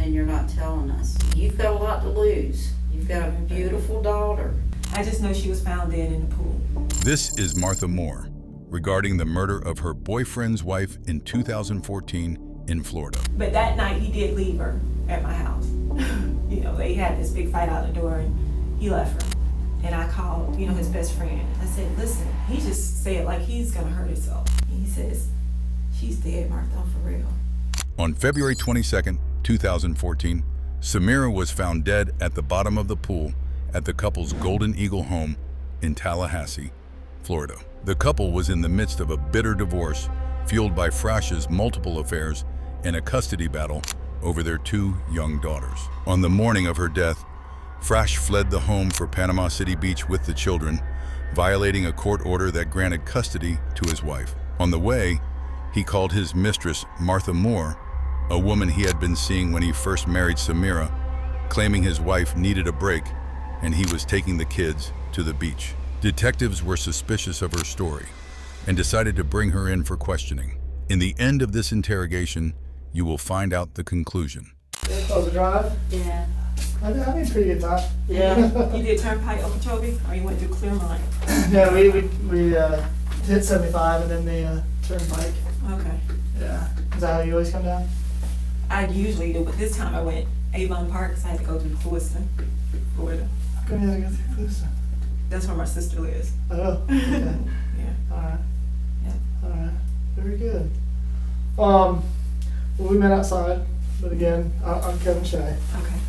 and you're not telling us. You've got a lot to lose. You've got a beautiful daughter. I just know she was found dead in the pool. This is Martha Moore regarding the murder of her boyfriend's wife in 2014 in Florida. But that night he did leave her at my house. You know, they had this big fight out the door and he left her. And I called, you know, his best friend. I said, listen, he just said like he's gonna hurt himself. And he says, she's dead, Martha, for real. On February 22nd, 2014, Samira was found dead at the bottom of the pool at the couple's Golden Eagle home in Tallahassee, Florida. The couple was in the midst of a bitter divorce fueled by Frasch's multiple affairs and a custody battle over their 2 young daughters. On the morning of her death, Frasch fled the home for Panama City Beach with the children, violating a court order that granted custody to his wife. On the way, he called his mistress, Martha Moore, a woman he had been seeing when he first married Samira, claiming his wife needed a break and he was taking the kids to the beach. Detectives were suspicious of her story and decided to bring her in for questioning. In the end of this interrogation, you will find out the conclusion. Close the drive? Yeah. I made a pretty good time. Yeah. You did Turnpike Okeechobee or you went through Clearmont? Yeah, we hit 75 and then the turnpike. Okay. Yeah. Is that how you always come down? I usually do, but this time I went Avon Park because I had to go through Clewiston, Florida. How come you had to go through this? That's where my sister lives. Oh, okay. Yeah. Alright. Yeah. Alright. Very good. Well, we met outside, but again, I'm Kevin Shea. Okay.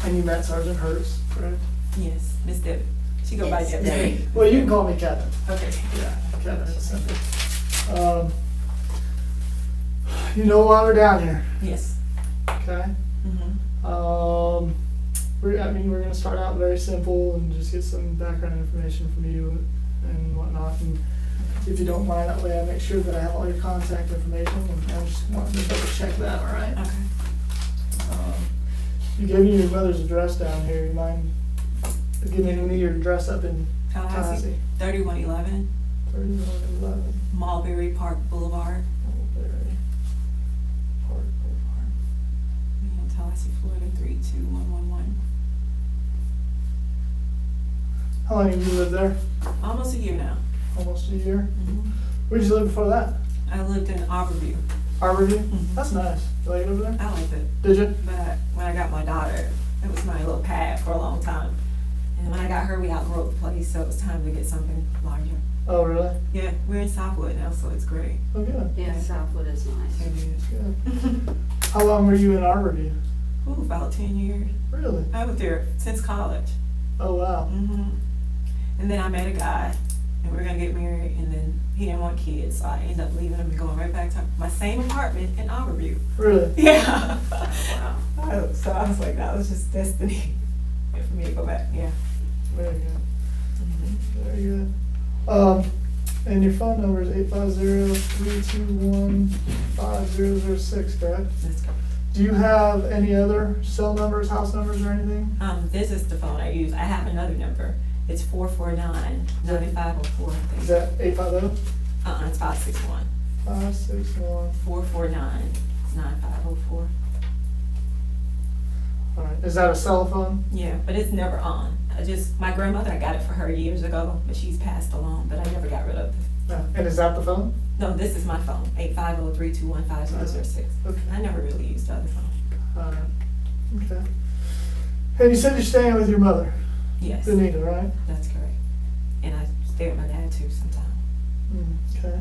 And you met Sergeant Hertz, correct? Yes, Miss Debbie. She go by Yes, Debbie. Debbie. Well, you can call me Kevin. Okay. Yeah, Kevin is simple. You know why we're down here, Yes. okay? Mm-hmm. We're going to start out very simple and just get some background information from you and whatnot. And if you don't mind, that way I make sure that I have all your contact information. And I just want to double check that, all right? Okay. You gave me your mother's address down here. You mind giving me your address up in Tallahassee, 3111 3111 Mulberry Park Boulevard, Mulberry Park Boulevard. Tallahassee, Florida 32111. How long have you lived there? Almost a year now. Almost a year. Mm-hmm. Where did you live before that? I lived in Arborview. Arborview? Mhm. That's nice. You like it over there? I liked it, Did you? but when I got my daughter, it was my little pad for a long time. And when I got her, we outgrew the place, so it was time to get something larger. Oh, really? Yeah, we're in Southwood now, so it's great. Oh, good. Yeah, Southwood is nice. It is. Good. How long were you in Arborview? Ooh, about 10 years. Really? I was there since college. Oh, wow. hmm And then I met a guy, and we were gonna get married, and then he didn't want kids, so I ended up leaving him and going right back to my same apartment in Arborview. Really? Yeah. Wow. So I was like, that was just destiny for me to go back. Yeah. Very good. Mm-hmm. Very good. And your phone number is 850-321-5006, correct? That's correct. Do you have any other cell numbers, house numbers, or anything? This is the phone I use. I have another number. It's 449-9504. I think. Is that 850? It's 561. 561. 449-9504. All right. Is that a cell phone? Yeah, but it's never on. My grandmother, I got it for her years ago, but she's passed along, but I never got rid of it. No. And is that the phone? No, this is my phone, 850-321-5006. Okay. I never really used the other phone. All right. Okay. And you said you're staying with your mother, Yes, Benita, right? that's correct. And I stay with my dad too sometimes. Okay.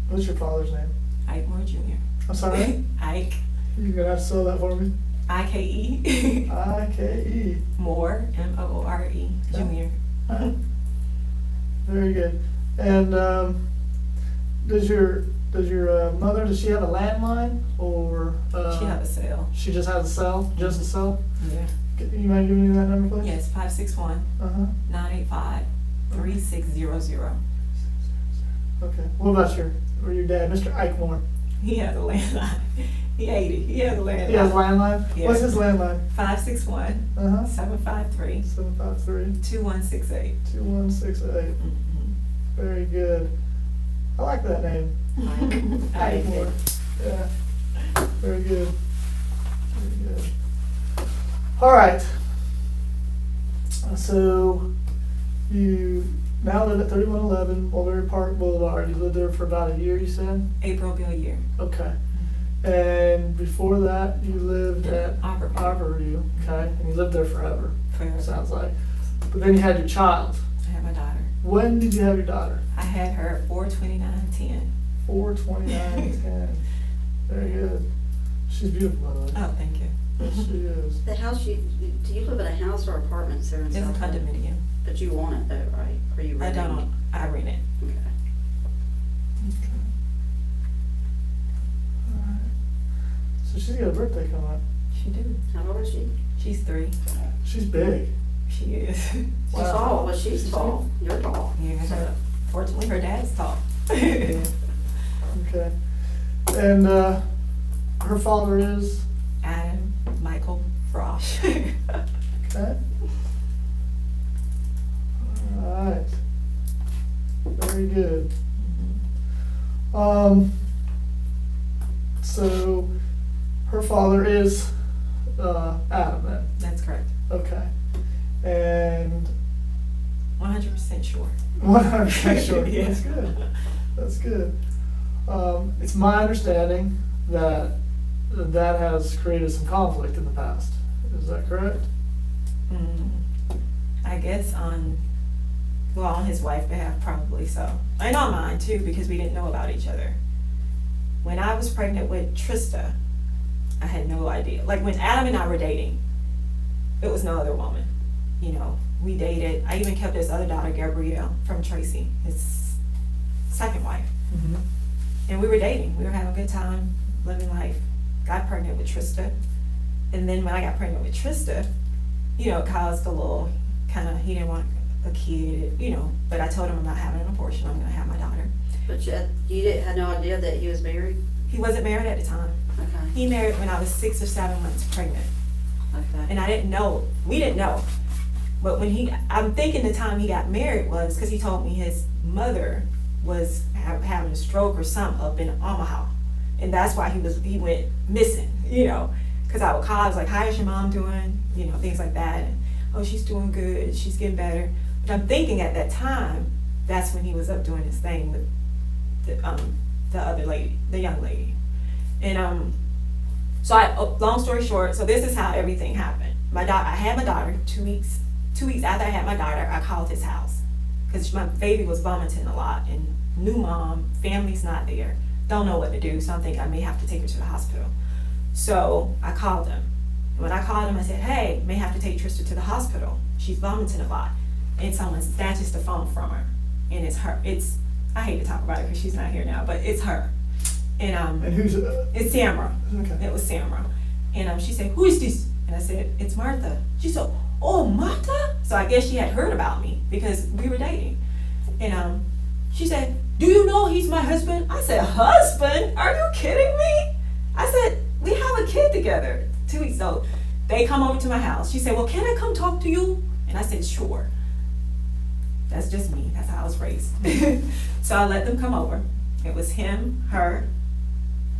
What's your father's name? Ike Moore Jr. I'm sorry? Ike, You're going to have to spell that for me. I-K-E. I-K-E. Moore, M-O-O-R-E, Jr. Alright. Very good. And does your mother, does she have a landline or She have a cell. she just has a cell? Just a cell? Yeah. You mind giving me that number, please? Yes, 561-985-3600. Okay. What about your dad, Mr. Ike Moore? He has a landline. He 80. He has a landline. He has a landline? Yeah. What's his landline? 561-753-2168. 753-2168. Very good. I like that name. I did. Yeah. Very good. Very good. All right. So you now live at 3111 Mulberry Park Boulevard. You lived there for about a year, you said? April will be a year. Okay. And before that, you lived at Arborview. okay? And you lived there forever, Forever. sounds like. But then you had your child. I had my daughter. When did you have your daughter? I had her 4/29/10. 4/29/10. Very good. She's beautiful, by the way. Oh, thank you. Yes, she is. The house do you live in a house or apartments there in It's a South Bend? condominium. But you want it though, right? Or you I renting? don't. I rent it. Okay. Alright. So she's got a birthday coming up. She do. How old is she? She's 3. She's big. She is. She's Wow. tall. Well, she's tall. You're tall. Yeah, fortunately, her dad's tall. Okay. And her father is? Adam Michael Frasch. Okay. Alright. Very good. So her father is Adam then? That's correct. Okay. And 100% sure. 100% sure. Yeah. That's good. That's good. It's my understanding that that has created some conflict in the past. Is that correct? I guess on his wife's behalf, probably so. And on mine too, because we didn't know about each other. When I was pregnant with Trista, I had no idea. Like when Adam and I were dating, it was no other woman. You know, we dated. I even kept his other daughter, Gabrielle, from Tracy, his second wife. Mm-hmm. And we were dating. We were having a good time, living life. Got pregnant with Trista. And then when I got pregnant with Trista, you know, it caused a little he didn't want a kid, you know, but I told him I'm not having an abortion. I'm going to have my daughter. But you had no idea that he was married? He wasn't married at the time. Okay. He married when I was 6 or 7 months pregnant. Okay. And I didn't know. We didn't know. But when I'm thinking the time he got married was because he told me his mother was having a stroke or something up in Omaha. And that's why he went missing, you know. Because I would call, I was like, "How is your mom doing?" You know, things like that. And, "Oh, she's doing good. She's getting better." But I'm thinking at that time, that's when he was up doing his thing with the other lady, the young lady. And so long story short, so this is how everything happened. I had my daughter 2 weeks. 2 weeks after I had my daughter, I called his house because my baby was vomiting a lot and new mom, family's not there, don't know what to do. So I'm thinking I may have to take her to the hospital. So I called him. When I called him, I said, "Hey, may have to take Trista to the hospital. She's vomiting a lot." And someone snatches the phone from her, and it's her. I hate to talk about it because she's not here now, but it's her. And who's it's Samira. Okay. It was Samira. And she said, "Who is this?" And I said, "It's Martha." She said, "Oh, Martha?" So I guess she had heard about me because we were dating. And she said, "Do you know he's my husband?" I said, "Husband? Are you kidding me?" I said, "We have a kid together." 2 weeks old. They come over to my house. She said, "Well, can I come talk to you?" And I said, "Sure." That's just me. That's how I was raised. So I let them come over. It was him, her.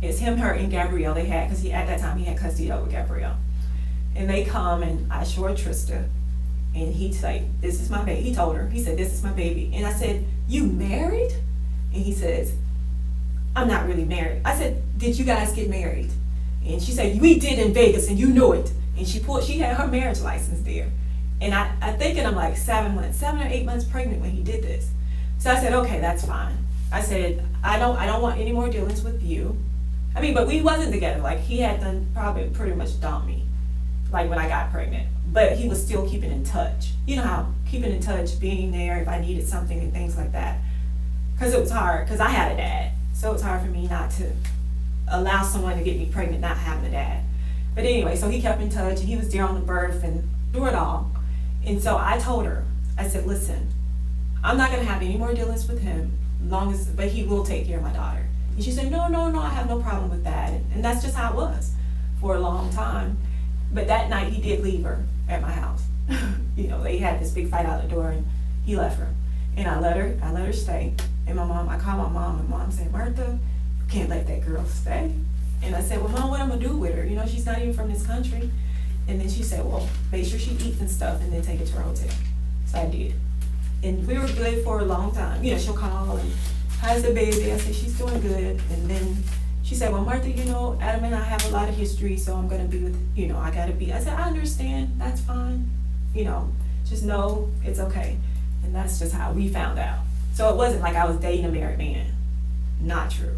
It's him, her, and Gabrielle they had, because at that time he had custody over Gabrielle. And they come and I showed Trista. And he'd say, "This is my baby." He told her, he said, "This is my baby." And I said, "You married?" And he says, "I'm not really married." I said, "Did you guys get married?" And she said, "We did in Vegas and you knew it." And she had her marriage license there. And I thinking I'm like 7 or 8 months pregnant when he did this. So I said, "Okay, that's fine." I said, I don't want any more dealings with you. I mean, but we wasn't together. Like he had done probably pretty much dumped me, like when I got pregnant. But he was still keeping in touch. You know how keeping in touch, being there if I needed something and things like that. Because it was hard, because I had a dad. So it was hard for me not to allow someone to get me pregnant not having a dad. But anyway, so he kept in touch and he was there on the birth and through it all. And so I told her, I said, "Listen, I'm not going to have any more dealings with him, but he will take care of my daughter." And she said, no, I have no problem with that. And that's just how it was for a long time. But that night he did leave her at my house. You know, they had this big fight out the door and he left her. And I let her stay. And I called my mom, and mom said, Martha, you can't let that girl stay. And I said, well, Mom, what I'm gonna do with her? You know, she's not even from this country. And then she said, well, make sure she eats and stuff, and then take her to her hotel. So I did. And we were good for a long time. You know, she'll call and, how's the baby? I said, she's doing good. And then she said, well, Martha, you know, Adam and I have a lot of history, so I'm gonna be with, you know, I gotta be. I said, I understand, that's fine. You know, just know it's okay. And that's just how we found out. So it wasn't like I was dating a married man. Not true.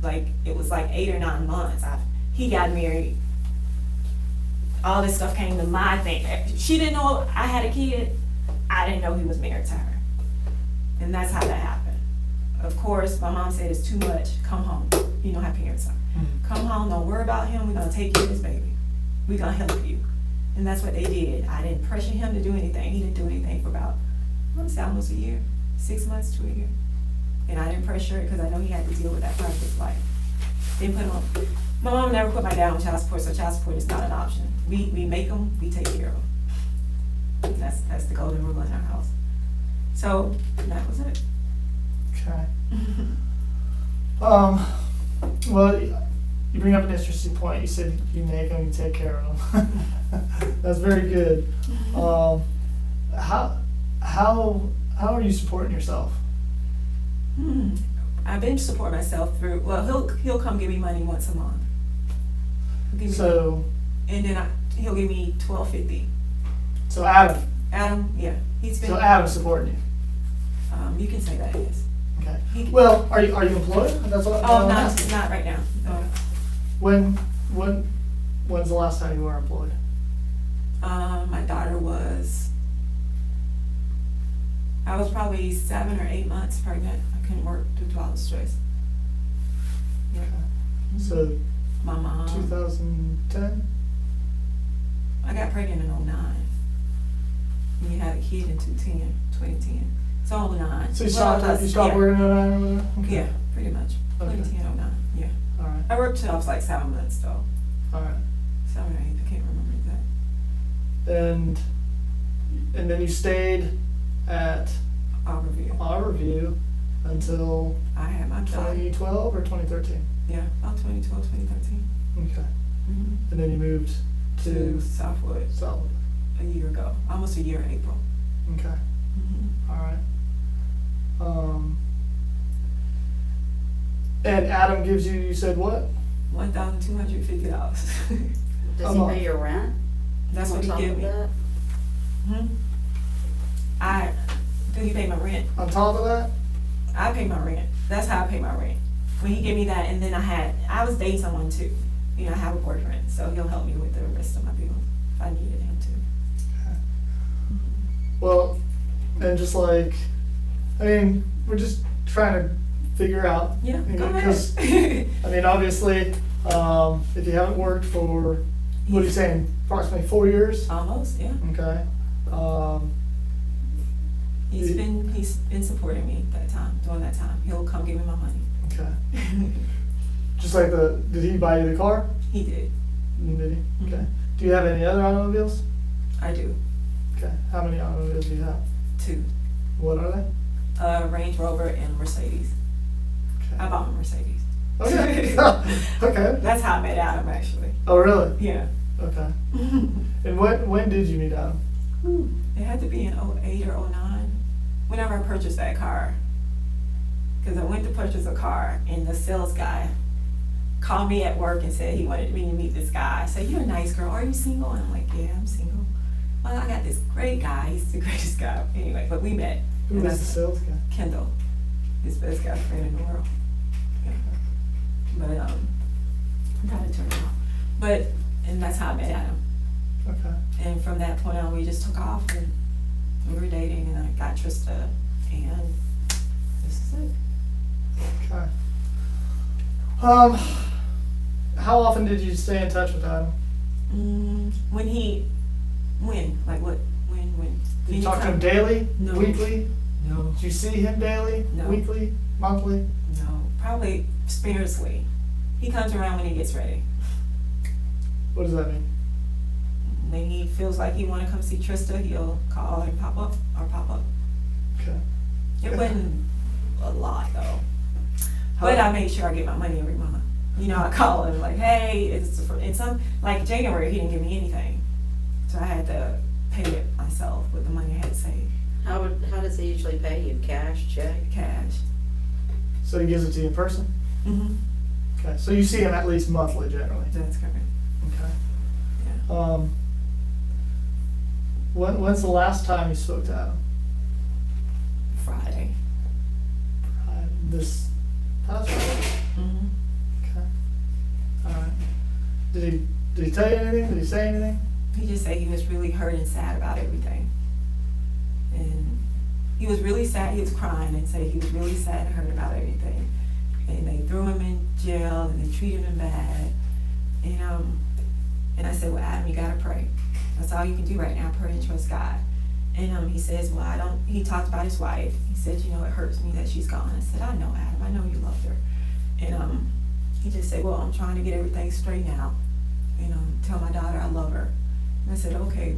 Like, it was like 8 or 9 months. He got married. All this stuff came to my thing. She didn't know I had a kid. I didn't know he was married to her. And that's how that happened. Of course, my mom said, it's too much. Come home. You know how parents are. Come home, don't worry about him. We're going to take care of this baby. We're going to help you. And that's what they did. I didn't pressure him to do anything. He didn't do anything for about, I want to say almost a year. 6 months to a year. And I didn't pressure it because I know he had to deal with that part of his life. Didn't put him on. My mom never put my dad on child support, so child support is not an option. We make them, we take care of them. And that's the golden rule in our house. So that was it. Okay. Well, you bring up an interesting point. You said you make them, you take care of them. That's very good. How are you supporting yourself? I've been supporting myself through. Well, he'll come give me money once a month. He'll give me money, and then he'll give me $12.50. So Adam. Adam, yeah, he's been. So Adam's supporting you. You can say that, yes. Okay. Well, are you employed? That's what. Not right now. No. When's the last time you were employed? My daughter was. I was probably 7 or 8 months pregnant. I couldn't work due to all the stress. Yeah. So. My mom. 2010. I got pregnant in 09. And you had a kid in 2010. So 09. So you stopped working in 09 or whatever? Okay. Yeah, pretty much. Okay. 2010, 09, yeah. All right. I worked till I was like 7 months though. All right. 7 or 8, I can't remember exactly. And then you stayed at Auberview until I had my daughter. 2012 or 2013? Yeah, about 2012, 2013. Okay. And then you moved to Southwood a year ago, almost a year in April. Okay. All right. And Adam gives you said what? $1,250. Does he pay your rent? That's what he gave me. Do he pay my rent? On top of that? I pay my rent. That's how I pay my rent. When he gave me that, and then I was dating someone too. You know, I have a boyfriend, so he'll help me with the rest of my bills if I needed him to. Okay. Well, and just like, I mean, we're just trying to figure out. Yeah, you know, go ahead. because, I mean, obviously, if you haven't worked for, what are you saying, approximately 4 years? Almost, yeah. Okay. He's been supporting me during that time. He'll come give me my money. Okay. Just like did he buy you the car? He did. Did he? Okay. Do you have any other automobiles? I do. Okay. How many automobiles do you have? 2. What are they? Range Rover and Mercedes. Okay. I bought a Mercedes. Okay. Okay. That's how I met Adam, actually. Oh, really? Yeah. Okay. And when did you meet Adam? It had to be in 08 or 09. Whenever I purchased that car. Because I went to purchase a car, and the sales guy called me at work and said he wanted me to meet this guy. I said, "You're a nice girl. Are you single?" And I'm like, "Yeah, I'm single." Well, I got this great guy. He's the greatest guy. Anyway, but we met. Who was the sales guy? Kendall. His best guy friend in the world. Yeah. But, I'm trying to turn it off. But, and that's how I met Adam. Okay. And from that point on, we just took off, and we were dating, and I got Trista, and this is it. Okay. How often did you stay in touch with Adam? When? Did you talk to him daily? No. Weekly? No. Did you see him daily? No. Weekly? Monthly? No. Probably sparsely. He comes around when he gets ready. What does that mean? When he feels like he want to come see Trista, he'll call and pop up. Okay. It wasn't a lot though. But I made sure I get my money every month. You know, I call him like, hey, it's some, like January, he didn't give me anything. So I had to pay it myself with the money I had saved. How does he usually pay you? Cash, check? Cash. So he gives it to you in person? Mm-hmm. Okay, so you see him at least monthly generally? That's correct. Okay. Yeah. When's the last time you spoke to Adam? Friday. This past Friday? Mm-hmm. Okay. Alright. Did he tell you anything? Did he say anything? He just said he was really hurt and sad about everything. And he was really sad, he was crying and said he was really sad and hurt about everything. And they threw him in jail and they treated him bad. And I said, well, Adam, you gotta pray. That's all you can do right now, pray and trust God. And he says, well, he talked about his wife. He said, you know, it hurts me that she's gone. I said, I know, Adam, I know you loved her. And he just said, well, I'm trying to get everything straightened out. You know, tell my daughter I love her. And I said, okay,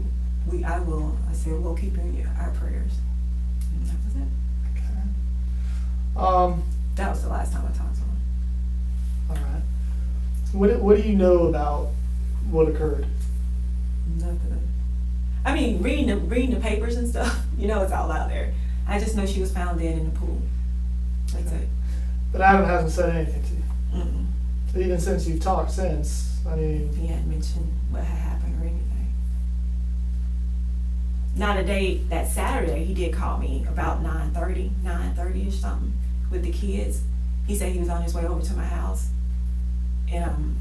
I will. I said, we'll keep in our prayers. And that was it. Okay. That was the last time I talked to him. Alright. What do you know about what occurred? Nothing. I mean, reading the papers and stuff, you know, it's all out there. I just know she was found dead in the pool. That's it. But Adam hasn't said anything to you? Mm-mm. So even since you've talked since, I mean... He hadn't mentioned what had happened or anything. Now today, that Saturday, he did call me about 9:30-ish something with the kids. He said he was on his way over to my house. And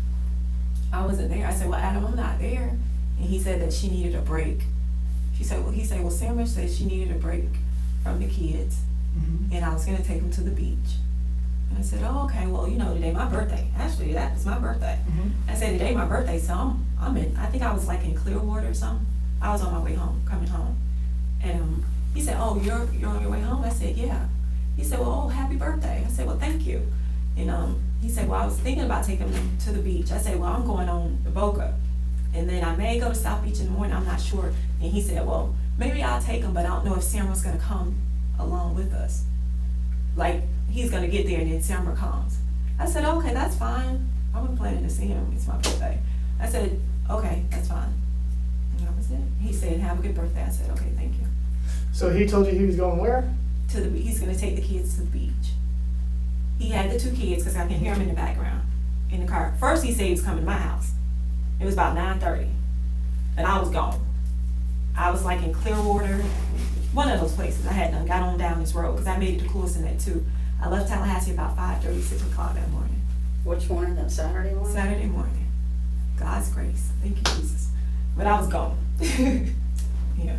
I wasn't there. I said, well, Adam, I'm not there. And he said that she needed a break. He said, well, Samira said she needed a break from the kids. Mm-hmm. And I was gonna take them to the beach. And I said, oh, okay, well, you know, today my birthday. Actually, that was my birthday. Mm-hmm. I said, today my birthday, so I'm in, I think I was like in Clearwater or something. I was on my way home, coming home. And he said, oh, you're on your way home? I said, yeah. He said, well, oh, happy birthday. I said, well, thank you. And he said, well, I was thinking about taking them to the beach. I said, well, I'm going on the Boca. And then I may go to South Beach in the morning, I'm not sure. And he said, well, maybe I'll take them, but I don't know if Samira's gonna come along with us. Like, he's gonna get there and then Samira comes. I said, okay, that's fine. I wasn't planning to see him, it's my birthday. I said, okay, that's fine. And that was it. He said, have a good birthday. I said, okay, thank you. So he told you he was going where? He's gonna take the kids to the beach. He had the two kids, cause I can hear him in the background, in the car. First he said he was coming to my house. It was about 9:30, and I was gone. I was like in Clearwater, one of those places. I hadn't got on down this road, cause I made it to Coulson too. I left Tallahassee about 5:30, 6 o'clock that morning. Which morning? That Saturday morning? Saturday morning. God's grace. Thank you, Jesus. But I was gone. Yeah.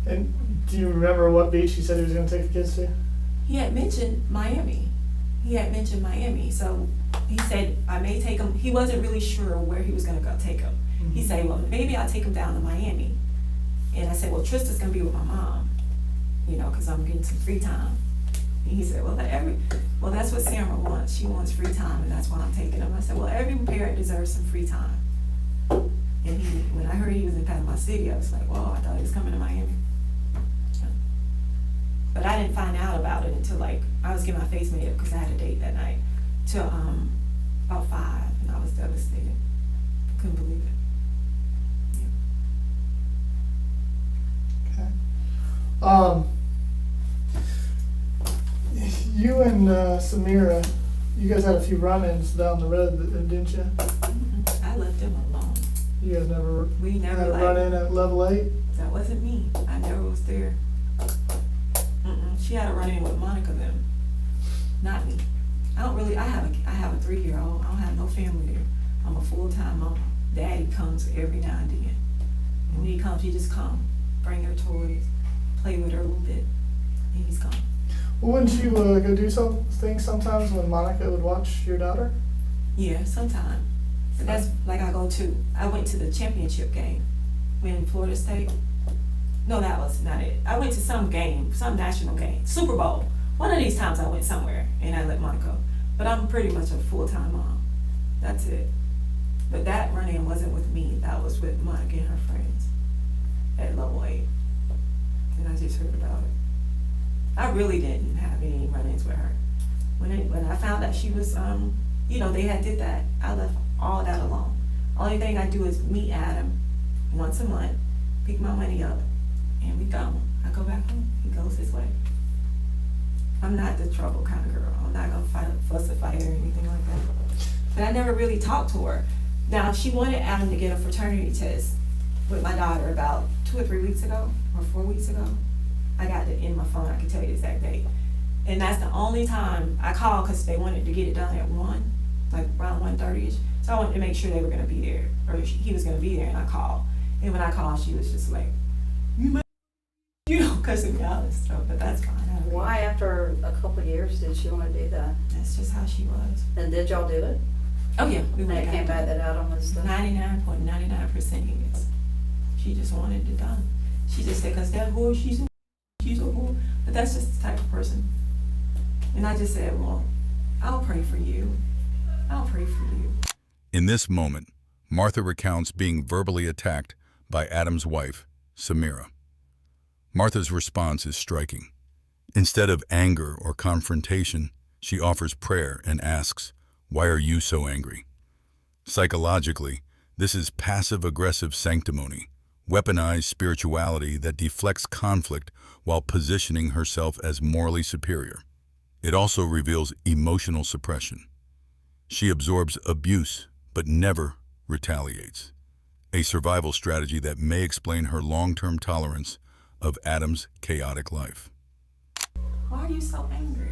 And do you remember what beach he said he was going to take the kids to? He had mentioned Miami. So he said, I may take him. He wasn't really sure where he was going to go take him. Mm-hmm. He said, well, maybe I'll take him down to Miami. And I said, well, Trista's going to be with my mom, you know, because I'm getting some free time. And he said, well, that's what Samira wants. She wants free time, and that's why I'm taking him. I said, well, every parent deserves some free time. And when I heard he was in Panama City, I was like, whoa, I thought he was coming to Miami. But I didn't find out about it until like, I was getting my face made up because I had a date that night till about 5, and I was devastated. Couldn't believe it. Okay. You and Samira, you guys had a few run-ins down the road, didn't you? I left them alone. You guys never We never had a run-in at level 8? That wasn't me. I never was there. She had a run-in with Monica then, not me. I have a 3-year-old. I don't have no family there. I'm a full-time mom. Daddy comes every now and then. And when he comes, he just come, bring her toys, play with her a little bit, and he's gone. Well, wouldn't you go do some things sometimes when Monica would watch your daughter? Yeah, sometimes. But that's like I went to the championship game in Florida State. No, that was not it. I went to some game, some national game, Super Bowl. One of these times I went somewhere and I let Monica. But I'm pretty much a full-time mom. That's it. But that run-in wasn't with me. That was with Monica and her friends at level 8. And I just heard about it. I really didn't have any run-ins with her. When I found out she was, you know, they had did that, I left all that alone. Only thing I do is meet Adam once a month, pick my money up, and we go. I go back home. He goes his way. I'm not the trouble kind of girl. I'm not gonna fuss a fight or anything like that. But I never really talked to her. Now, she wanted Adam to get a fraternity test with my daughter about 2 or 3 weeks ago, or 4 weeks ago. I got it in my phone. I can tell you the exact date. And that's the only time I called because they wanted to get it done at 1, like around 1:30ish. So I wanted to make sure they were gonna be there, or he was gonna be there, and I called. And when I called, she was just like, you know, cussing me out and stuff, but that's fine. I don't Why, care. after a couple of years, did she want to do that? That's just how she was. And did y'all do it? Oh yeah, we And went it came back that Adam was the. 99.99% yes. She just wanted it done. She just said, cause that whore, she's a whore. But that's just the type of person. And I just said, well, I'll pray for you. I'll pray for you. In this moment, Martha recounts being verbally attacked by Adam's wife, Samira. Martha's response is striking. Instead of anger or confrontation, she offers prayer and asks, "Why are you so angry?" Psychologically, this is passive-aggressive sanctimony, weaponized spirituality that deflects conflict while positioning herself as morally superior. It also reveals emotional suppression. She absorbs abuse, but never retaliates, a survival strategy that may explain her long-term tolerance of Adam's chaotic life. Why are you so angry?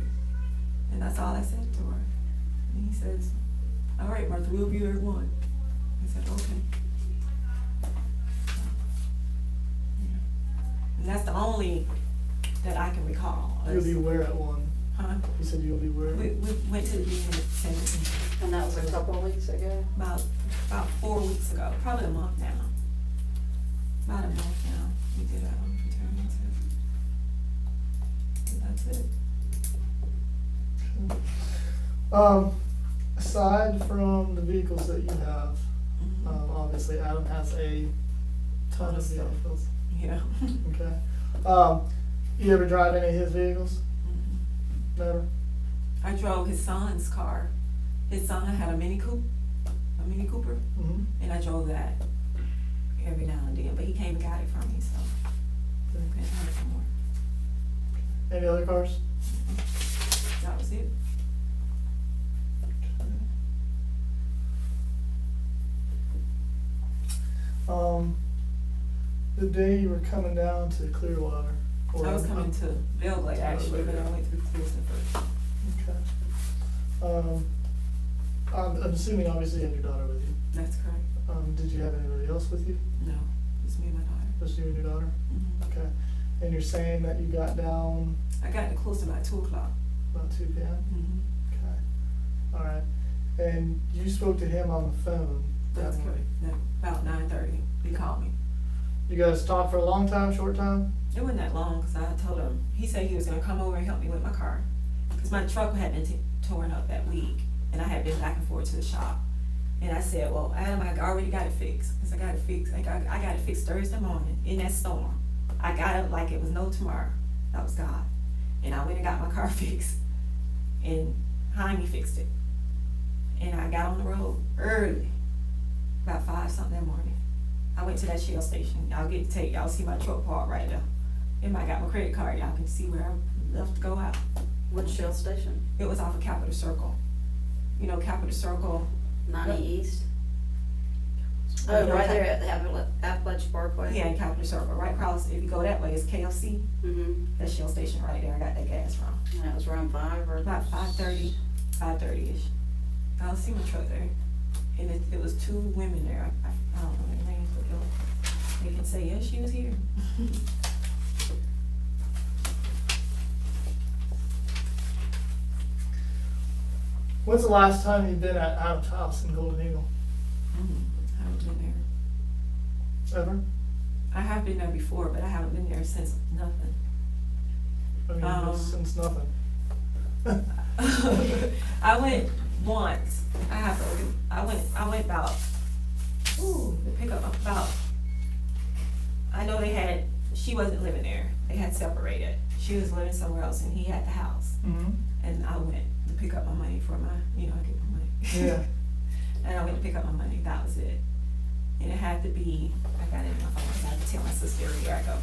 And that's all I said to her. And he says, all right, Martha, we'll be there at 1. I said, okay. Yeah. And that's the only that I can recall. You'll be where at 1? Huh? You said you'll be where? We went to the union at 17. And that was a couple of weeks ago? About 4 weeks ago, probably a month now. About a month now, we did a fraternity test. And that's it. Aside from the vehicles that you have, Mhm. obviously Adam has a ton of Stuff. vehicles. Yeah. Okay. You ever drive any of his vehicles? Mhm. Never? I drove his son's car. His son had a Mini Cooper, Mm-hmm. and I drove that every now and then, but he came and got it from me, so I couldn't have it no more. Any other cars? That was it. The day you were coming down to Clearwater. I was coming to Belgrade actually, but I went through Cleveland first. Okay. I'm assuming obviously you had your daughter with you. That's correct. Did you have anybody else with you? No, it's me and my daughter. Just you and your daughter? Mhm. Okay. And you're saying that you got down I got to close about 2 o'clock. about 2 p.m.? Mm-hmm. Okay. All right. And you spoke to him on the phone that That's morning. correct. No, about 9:30, he called me. You guys talked for a long time, short time? It wasn't that long because I told him, he said he was going to come over and help me with my car. Because my truck had been torn up that week and I had been back and forth to the shop. And I said, well, Adam, I already got it fixed. Because I got it fixed. I got it fixed Thursday morning in that storm. I got it like it was no tomorrow. That was God. And I went and got my car fixed. And Jaime fixed it. And I got on the road early, about 5 something that morning. I went to that Shell station. Y'all get to take, y'all see my truck parked right there. And I got my credit card. Y'all can see where I left to go out. Which Shell station? It was off of Capitol Circle. You know, Capitol Circle. 90 East? You Oh, know, right there at the Appalachian Parkway? Yeah, in Capitol Circle. Right across, if you go that way, it's KFC. Mm-hmm. That Shell station right there. I got that gas from. And that was around 5 or? About 5:30-ish. I'll see my truck there. And it was 2 women there. I don't know their names, but they can say, yes, she was here. When's the last time you've been at Adam's house in Golden Eagle? I haven't been there. Ever? I have been there before, but I haven't been there since nothing. I mean, since nothing. I went once. I went about, to pick up about, I know they had she wasn't living there. They had separated. She was living somewhere else, and he had the house. Mm-hmm. And I went to pick up my money for my, you know, I get my money. Yeah. And I went to pick up my money. That was it. And it had to be, I got it in my phone, so I had to tell my sister everywhere I go.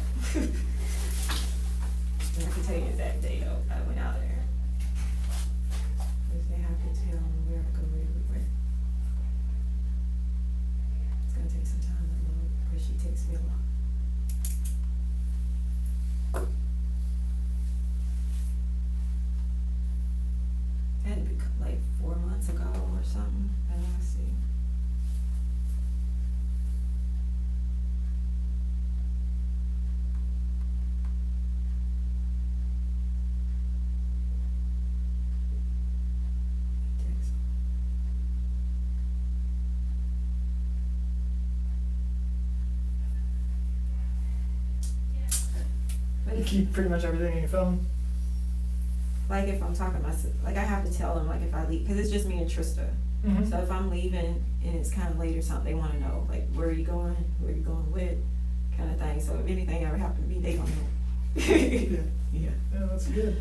And I can tell you that day though, I went out there. Because they have to tell me where to go everywhere. It's gonna take some time to load, because she takes me a lot. It had to be like 4 months ago or something, and I see. You keep pretty much everything in your phone. Like if I'm talking to my like I have to tell them like if I leave, because it's just me and Trista. Mm-hmm. So if I'm leaving and it's kind of late or something, they want to know like where are you going, who are you going with, kind of thing. So if anything ever happened to me, they gonna know. Yeah. Yeah. Yeah, that's good.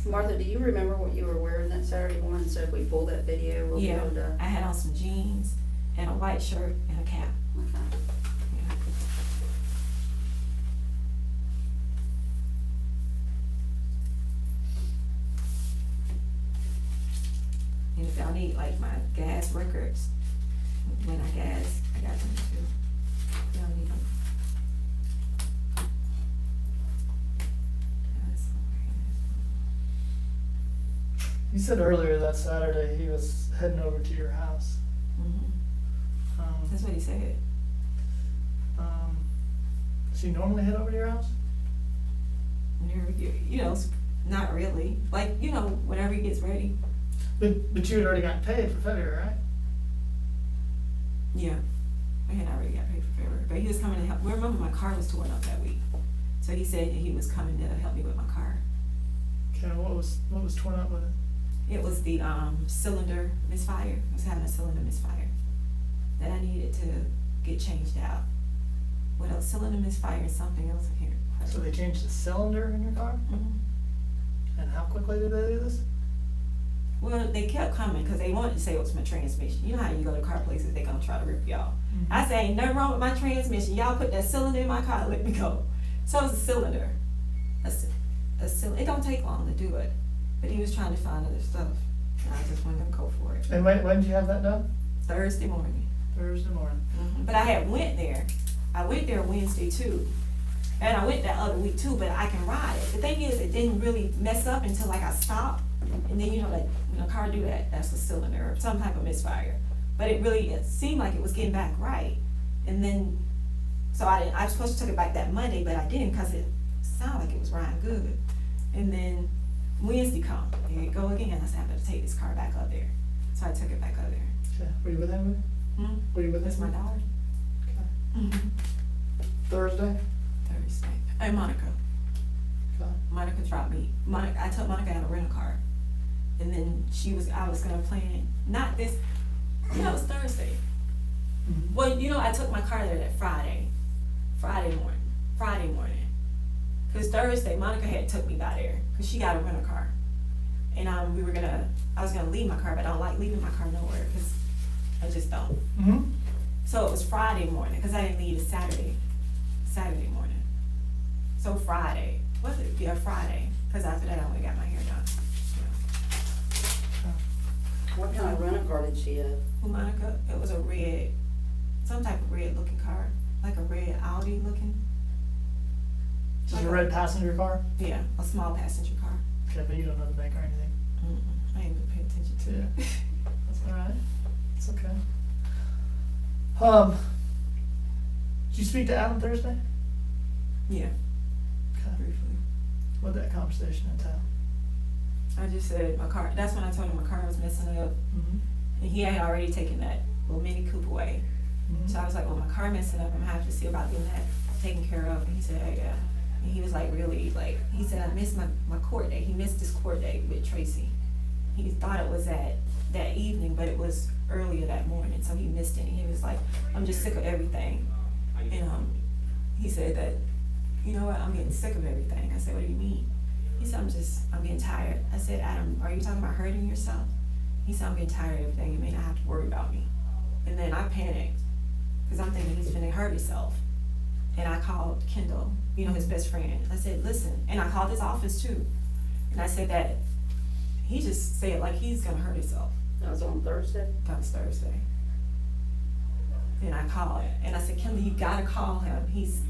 Martha, do you remember what you were wearing that Saturday morning? So if we pull that video, we'll be Yeah. able to. I had on some jeans and a white shirt and a cap. Okay. Yeah. And if y'all need like my gas records, when I gas, I got them too. Y'all need them. You said earlier that Saturday he was heading over to your house. Mm-hmm. That's what he said. Does he normally head over to your house? You know, not really. Like, you know, whenever he gets ready. But you had already got paid for February, right? Yeah. I had already got paid for February. But he was coming to help. Remember my car was torn up that week. So he said that he was coming to help me with my car. Okay, what was torn up with it? It was the cylinder misfire. I was having a cylinder misfire that I needed to get changed out. What else? Cylinder misfire and something else in here. So they changed the cylinder in your car? Mm-hmm. And how quickly did they do this? Well, they kept coming because they wanted to say it was my transmission. You know how you go to car places, they gonna try to rip y'all. Mm-hmm. I say, ain't nothing wrong with my transmission. Y'all put that cylinder in my car and let me go. So it's a cylinder. A cylinder. It don't take long to do it. But he was trying to find other stuff. And I just wanted to go for it. And when did you have that done? Thursday morning. Thursday morning. Mm-hmm. But I had went there. I went there Wednesday too. And I went that other week too, but I can ride it. The thing is, it didn't really mess up until like I stopped. And then, you know, like when a car do that, that's a cylinder or some type of misfire. But it seemed like it was getting back right. And then, so I was supposed to take it back that Monday, but I didn't because it sounded like it was riding good. And then Wednesday come, here you go again. I said, I better take this car back up there. So I took it back up there. Okay. Were you with him? Were you with That's him? my daughter. Okay. Mm-hmm. Thursday? Thursday. And Monica. Okay. Monica dropped me. I took Monica out of rental car. And then I was gonna plan, not this, it was Thursday. Mm-hmm. Well, you know, I took my car there that Friday morning. Cause Thursday, Monica had took me by there, cause she got a rental car. And I was gonna leave my car, but I don't like leaving my car nowhere, cause I just don't. Mm-hmm. So it was Friday morning, cause I didn't leave it Saturday morning. So Friday, was it? Yeah, Friday, cause after that I would've got my hair done. What kind of rental car did she have? Well, Monica, it was a red, some type of red looking car, like a red Audi looking. Just a red passenger car? Yeah, a small passenger car. Okay, but you don't know the make or anything? I ain't been paying attention to it. That's alright. It's okay. Did you speak to Adam Thursday? Yeah, Okay. briefly. What did that conversation entail? I just said my car, that's when I told him my car was messing up. Mm-hmm. And he had already taken that little Mini Coupe away. Mm-hmm. So I was like, well, my car messing up, I'm gonna have to see about getting that taken care of. And he said, yeah. And he was like, really, like, he said, I missed my court date. He missed his court date with Tracy. He thought it was that evening, but it was earlier that morning, so he missed it. And he was like, I'm just sick of everything. And he said that, you know what, I'm getting sick of everything. I said, what do you mean? He said, I'm getting tired. I said, Adam, are you talking about hurting yourself? He said, I'm getting tired of everything. You may not have to worry about me. And then I panicked because I'm thinking he's finna hurt himself. And I called Kendall, you know, his best friend. I said, listen, and I called his office too. And I said that he just said like he's gonna hurt himself. That was on Thursday? That was Thursday. And I called and I said, Kendall, you gotta call him. He's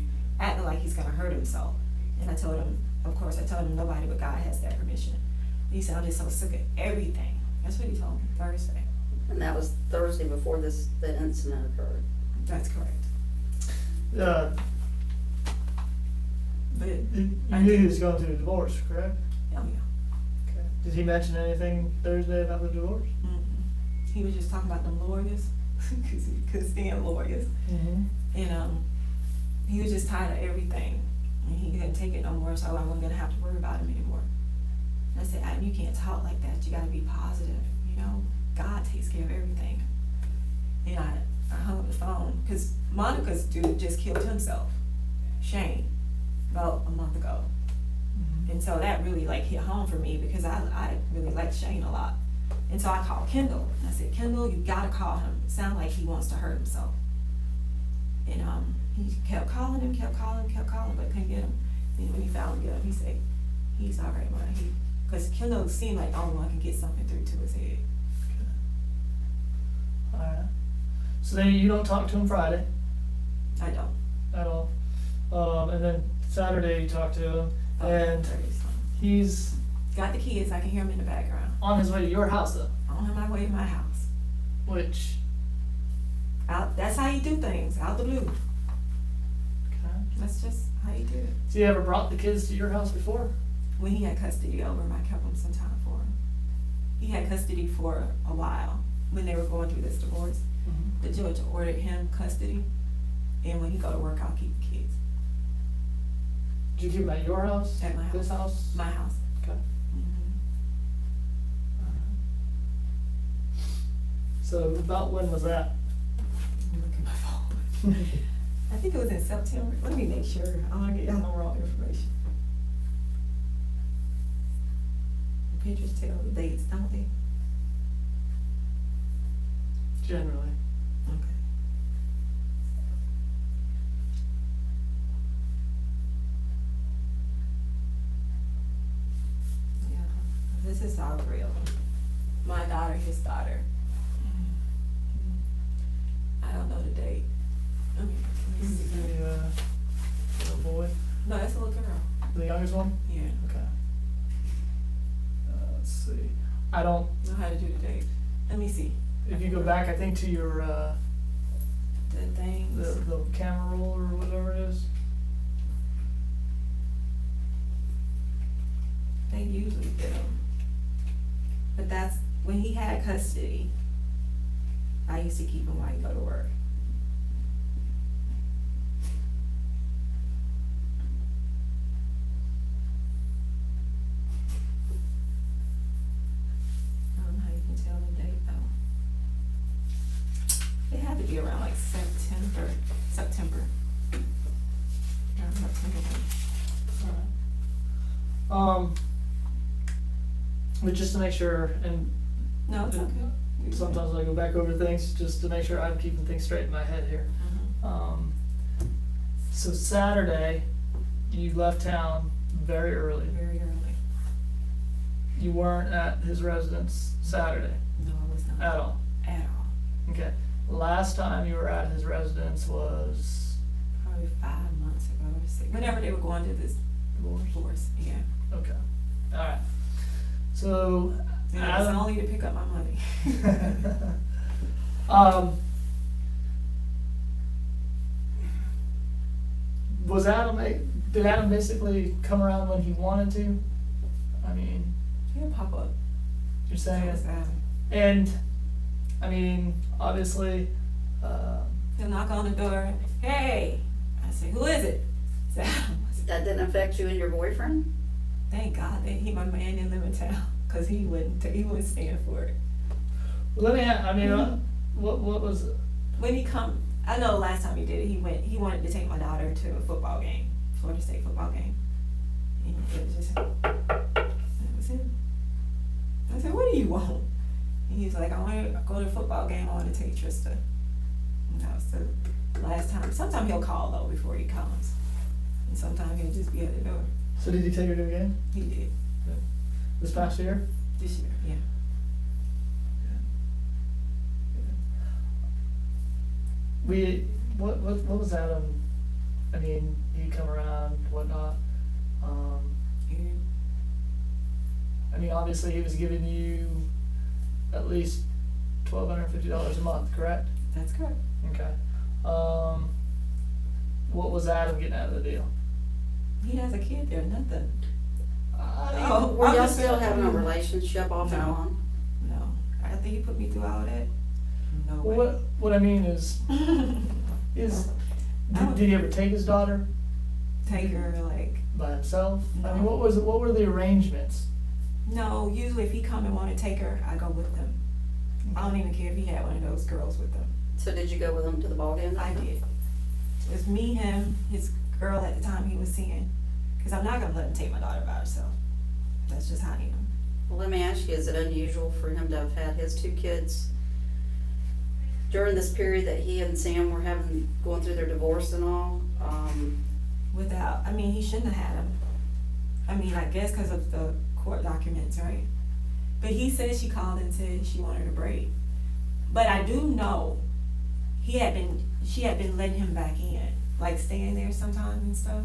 acting like he's gonna hurt himself. And I told him, of course, I told him nobody but God has that permission. He said, I'm just so sick of everything. That's what he told me, Thursday. And that was Thursday before the incident occurred. That's correct. But You knew he was going through a divorce, correct? oh yeah. Okay. Did he mention anything Thursday about the divorce? Mm-mm. He was just talking about them lawyers, cause damn lawyers. Mm-hmm. And he was just tired of everything, and he couldn't take it no more. So I wasn't gonna have to worry about him anymore. And I said, Adam, you can't talk like that. You gotta be positive. You know, God takes care of everything. And I hung up the phone because Monica's dude just killed himself, Shane, about a month ago. Mm-hmm. And so that really like hit home for me because I really like Shane a lot. And so I called Kendall and I said, Kendall, you gotta call him. It sounds like he wants to hurt himself. And he kept calling him, but couldn't get him. And when he finally got him, he said, he's all right, man. Because Kendall seemed like the only one can get something through to his head. Alright. So then you don't talk to him Friday I don't. at all. And then Saturday you talk to him, and he's Got the kids, I can hear him in the background. on his way to your house though, On my way to my house. which, That's how you do things, out the blue. okay. That's just how you do it. So you ever brought the kids to your house before? When he had custody over him, I kept him some time for him. He had custody for a while when they were going through this divorce. Mm-hmm. The judge ordered him custody, and when he go to work, I'll keep the kids. Did you keep them at your house? At my house. This house? My house. Okay. Mm-hmm. So about when was that? Look at my phone. I think it was in September. Let me make sure. I don't want to get y'all no wrong information. The pictures tell the dates, don't they? Generally. Okay. Yeah, this is all three of them. My daughter, his daughter. I don't know the date. Let me see. The little boy, No, that's a little girl. the youngest one? Yeah. Okay. Let's see. I don't, Know how to do the date. Let me see. if you go back, I think to your, The things. the camera roll or whatever it is. They usually get them. But that's, when he had custody, I used to keep him while he go to work. I don't know how you can tell the date though. It had to be around like September. Around September. Alright. But just to make sure, and No, it's okay. sometimes I go back over things just to make sure I'm keeping things straight in my head here. Mhm. So Saturday, you left town very early. Very early. You weren't at his residence Saturday No, I was not. at all. At all. Okay. Last time you were at his residence was Probably 5 months ago or 6. Whenever they were going to this divorce, yeah. okay. All right. So And it was only to pick up my money. Was Adam? Did Adam basically come around when he wanted to? I mean, He'll pop up. you're saying, Yes, Adam. and I mean, obviously, He'll knock on the door. Hey, I say, who is it? It's Adam. I said, That didn't affect you and your boyfriend? thank God that my man didn't live in town, cause he wouldn't stand for it. let me. I mean, what was? When he come, I know the last time he did it, he wanted to take my daughter to a football game, Florida State football game. And it was just, that was it. I said, what do you want? And he was like, I want to go to a football game, I want to take Trista. And that was the last time. Sometimes he'll call though before he comes. And sometimes he'll just be at the door. So did he take her to a game He did. this past year? This year, yeah. What was Adam? I mean, he'd come around, whatnot. And I mean, obviously he was giving you at least $1,250 a month, correct? that's correct. Okay. What was Adam getting out of the deal? He has a kid there, nothing. Oh, Were I'm y'all just- still having a relationship off and No. on? No. I think he put me through all that. No way. what I mean is did he ever take his daughter Take her like, by himself? I mean, No. what were the arrangements? no, usually if he come and want to take her, I go with them. I don't even care if he had one of those girls with him. So did you go with him to the ball game? I did. It was me, him, his girl at the time he was seeing. Because I'm not going to let him take my daughter by herself. That's just how I am. Well, let me ask you, is it unusual for him to have had his two kids during this period that he and Sam were going through their divorce and all? I mean, he shouldn't have had him. I mean, I guess because of the court documents, right? But he said she called and said she wanted a break. But I do know she had been letting him back in, like staying there sometimes and stuff.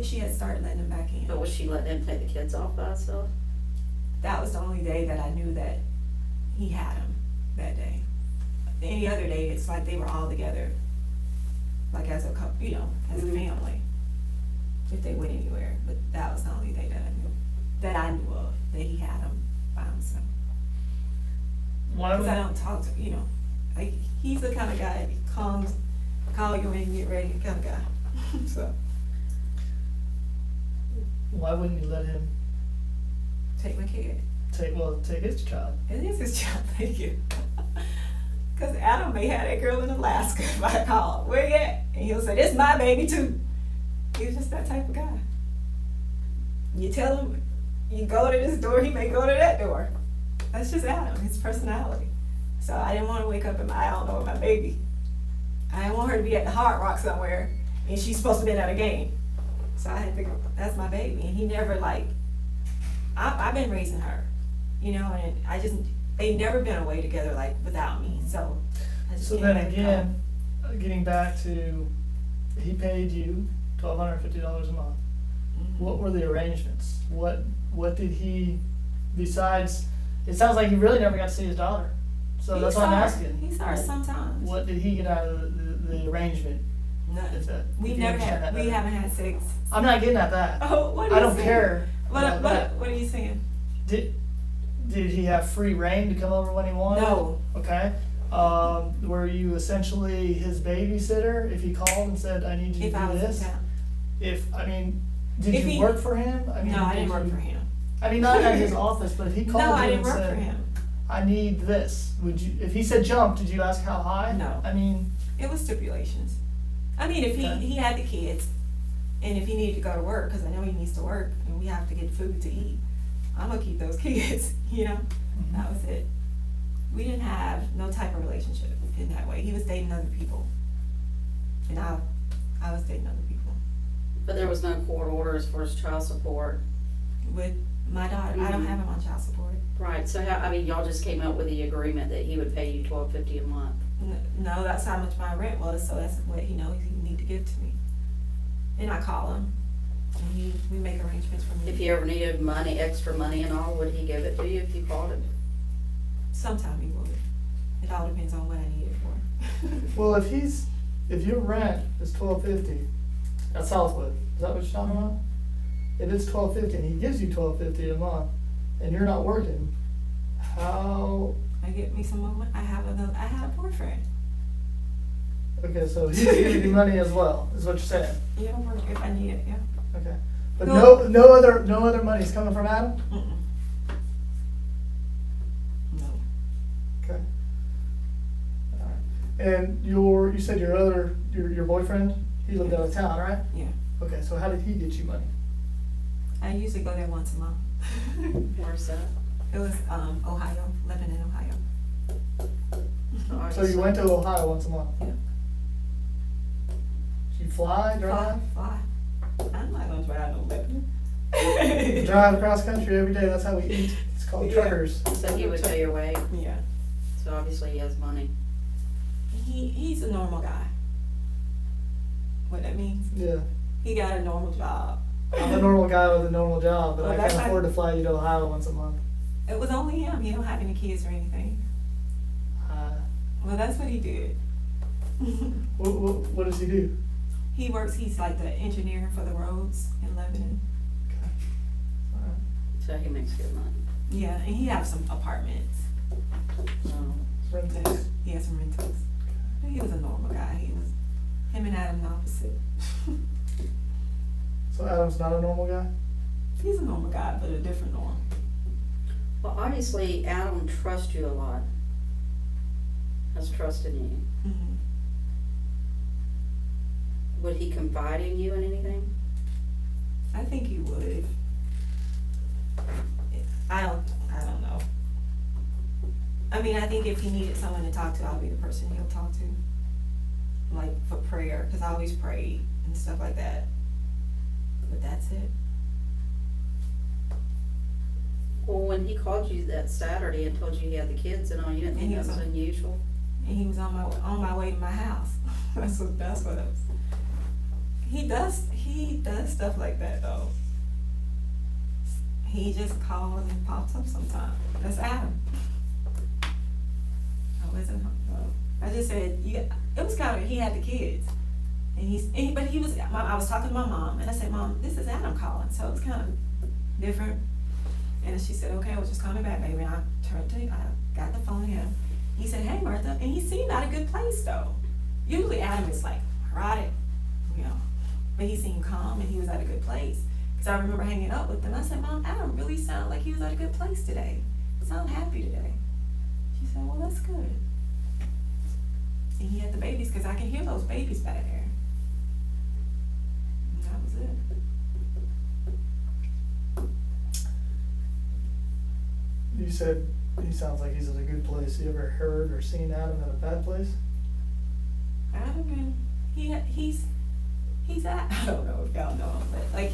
She had started letting him back in. But was she letting him take the kids off by himself? That was the only day that I knew that he had him that day. Any other day, it's like they were all together, like as a couple, as a family, if they went anywhere. But that was the only day that I knew of, that he had him by himself. Why Because I would, don't talk to, like, he's the kind of guy that comes, call you and get ready kind of guy. So, why wouldn't you let him take my kid. take his child? It is his job, thank you. Because Adam may have that girl in Alaska if I call. Where you at? And he'll say, this is my baby too. He's just that type of guy. You tell him, you go to this door, he may go to that door. That's just Adam, his personality. So I didn't want to wake up and I don't know my baby. I didn't want her to be at the Hard Rock somewhere and she's supposed to be at a game. So I had to figure, that's my baby. And he never I've been raising her, and they've never been away together like without me. So I just So didn't then let it again, getting back to, he paid you $1,250 a month. go. Mhm. What were the arrangements? What did he, besides, it sounds like he really never got to see his daughter. So that's why I'm asking. He saw her sometimes. What did he get out of the arrangement? Nothing. If that- We if you never understand had. that We better. haven't had sex. I'm not getting at that. Oh, what are I you don't saying? care. about that. What are you saying? Did he have free reign to come over when he wanted? No. Okay. Were you essentially his babysitter if he called and said, I need you If to I do was in this? town. Did If you he- work for him? I No, I did didn't work you- for him. I mean, not at his office, but if he called No, I you didn't and work for said, him. I need this, would you, if he said jump, did you ask how high? No. I mean, It was stipulations. I mean, if Okay. he had the kids, and if he needed to go to work, because I know he needs to work, and we have to get food to eat, I'm gonna keep those kids. That was it. We didn't have no type of relationship in that way. He was dating other people, and I was dating other people. But there was no court order as far as child support. With my daughter, I don't Mhm. have him on child support. Right, so y'all just came up with the agreement that he would pay you $1,250 a month. No, that's how much my rent was, so that's what he knows he need to give to me. And I call him, and we make arrangements for me. If you ever needed money, extra money and all, would he give it to you if you called him? Sometime he would. It all depends on what I need it for. well, if your rent is $1,250 at Southwood, is that what you're talking about? If it's $1,250 and he gives you $1,250 a month, and you're not working, how? I get me some more. I had a boyfriend. Okay, so he's giving you money as well, is what you're saying. Yeah, work if I need it. Yeah. Okay, but No. no other money's coming from Adam. Mm-mm. No. Okay. All right. And you said your boyfriend, he lived out of town, right? Yeah. Okay, so how did he get you money? I usually go there once a month. Where's that? It was Ohio, living in Ohio. Alright, So you went to Ohio once a month? Yeah. You fly, drive? Fly. I'm not gonna drive no living. Drive across country every day, that's how we eat. It's called Yeah. truckers. So he would pay your way, Yeah. so obviously he has money. He's a normal guy. What that means? Yeah. He got a normal job. I'm a normal guy with a normal job, but Well, I that's can't like- afford to fly you to Ohio once a month. It was only him. He don't have any kids or anything. Well, that's what he did. What does he do? He works. He's like the engineer for the roads in Lebanon. Okay. Alright. So he makes good money. Yeah, and he has some apartments. Rentals. He has some rentals. He was a normal guy. Him and Adam the opposite. So Adam's not a normal guy? He's a normal guy, but a different norm. Well, obviously Adam trusts you a lot. Has trust in you. Mm-hmm. Would he confide in you in anything? I think he would. I don't know. I mean, I think if he needed someone to talk to, I'll be the person he'll talk to. Like for prayer, because I always pray and stuff like that. But that's it. Well, when he called you that Saturday and told you he had the kids and all, you didn't think And he that was was on- unusual? And he was on my way to my house. that's what it was. He does stuff like that though. He just calls and pops up sometimes. That's Adam. I wasn't. I just said it was kind of he had the kids, and but he was. I was talking to my mom, and I said, "Mom, this is Adam calling," so it was kind of different. And she said, "Okay, well, just call me back, baby." And I got the phone to him. He said, "Hey, Martha," and he seemed at a good place though. Usually Adam is like neurotic, you know, but he seemed calm and he was at a good place. Because I remember hanging up with him. I said, "Mom, Adam really sounded like he was at a good place today. He sounded happy today." She said, "Well, that's good." And he had the babies, because I can hear those babies back there. And that was it. You said he sounds like he's in a good place. You ever heard or seen Adam in a bad place? Adam, he's at, I don't know if y'all know him, but like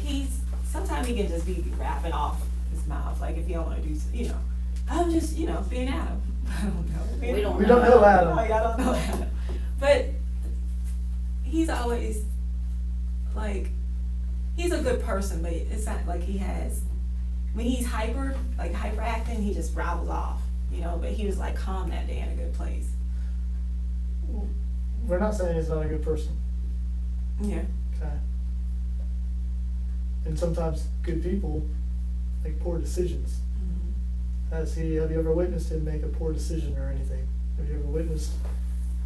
sometimes he can just be rapping off his mouth, like if you don't want to do, I'm just, being Adam. I don't know. We don't We don't know Adam. No, y'all don't know Adam. But he's always, like, he's a good person, but it's not like he has, when he's hyperacting, he just rattles off, but he was like calm that day in a good place. We're not saying he's not a good person. Yeah. Okay. And sometimes good people make poor decisions. Mm-hmm. Have you ever witnessed him make a poor decision or anything? Have you ever witnessed,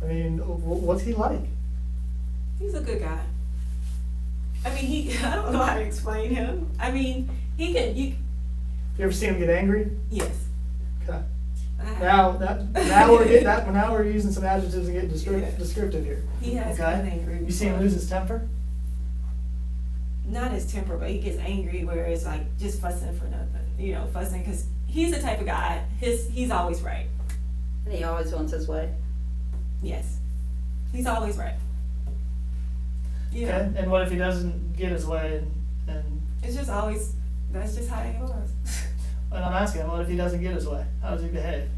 what's he like? He's a good guy. I mean, I don't know how to explain him. I mean, You ever seen him get angry? yes. Okay. I have. Now we're using some adjectives and getting descriptive here. He has Okay. been angry. You see him before. lose his temper? Not his temper, but he gets angry where it's like just fussing for nothing. Fussing because he's the type of guy, he's always right. And he always wants his way. Yes. He's always right. Okay. And what if he doesn't get his way and It's just always, that's just how he was. and I'm asking him, what if he doesn't get his way? How does he behave?